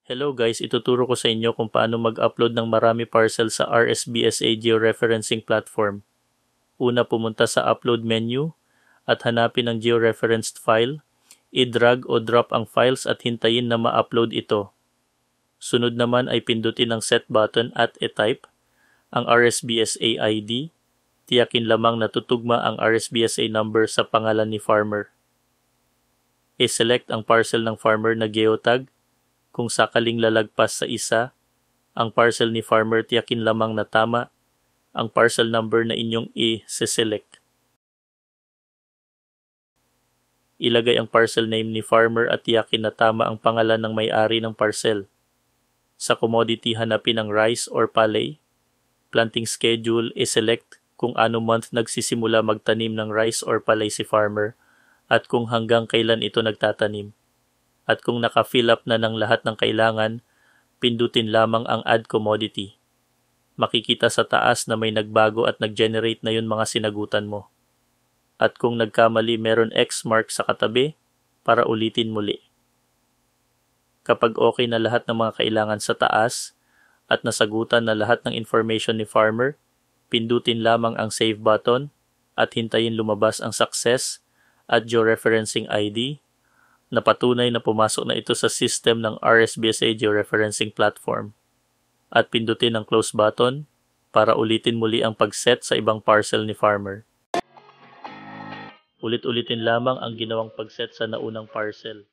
Hello guys, ituturo ko sa inyo kung paano mag-upload ng marami parcel sa RSBSA georeferencing platform. Una, pumunta sa upload menu at hanapin ang georeferenced file. I-drag o drop ang files at hintayin na ma-upload ito. Sunod naman ay pindutin ang set button at i-type ang RSBSA ID. Tiyakin lamang na tutugma ang RSBSA number sa pangalan ni farmer. I-select ang parcel ng farmer na geotag. Kung sakaling lalagpas sa isa, ang parcel ni farmer tiyakin lamang na tama ang parcel number na inyong i-select. Ilagay ang parcel name ni farmer at tiyakin na tama ang pangalan ng may-ari ng parcel. Sa commodity, hanapin ang rice or palay. Planting schedule, i-select kung ano month nagsisimula magtanim ng rice or palay si farmer at kung hanggang kailan ito nagtatanim. At kung naka-fill up na ng lahat ng kailangan, pindutin lamang ang Add Commodity. Makikita sa taas na may nagbago at nag-generate na yun mga sinagutan mo. At kung nagkamali, meron X mark sa katabi para ulitin muli. Kapag okay na lahat ng mga kailangan sa taas at nasagutan na lahat ng information ni farmer, pindutin lamang ang Save button at hintayin lumabas ang Success at Georeferencing ID na patunay na pumasok na ito sa system ng RSBSA Georeferencing Platform. At pindutin ang Close button para ulitin muli ang pag-set sa ibang parcel ni farmer. Ulit-ulitin lamang ang ginawang pag-set sa naunang parcel.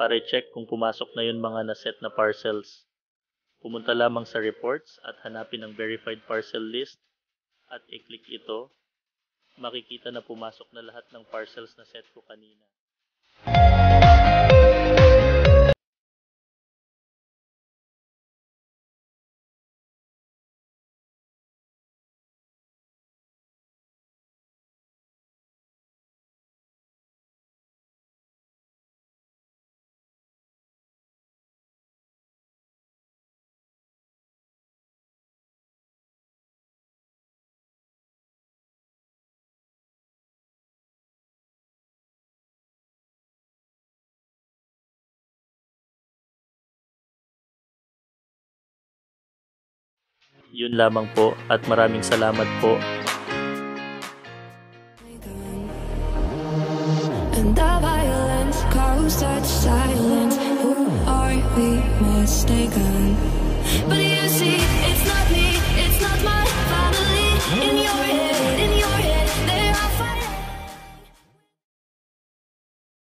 Para i-check kung pumasok na yun mga naset na parcels, pumunta lamang sa reports at hanapin ang verified parcel list at i-click ito. Makikita na pumasok na lahat ng parcels na set ko kanina. Yun lamang po at maraming salamat po. And the violence caused such silence. Who are we mistaken? But you see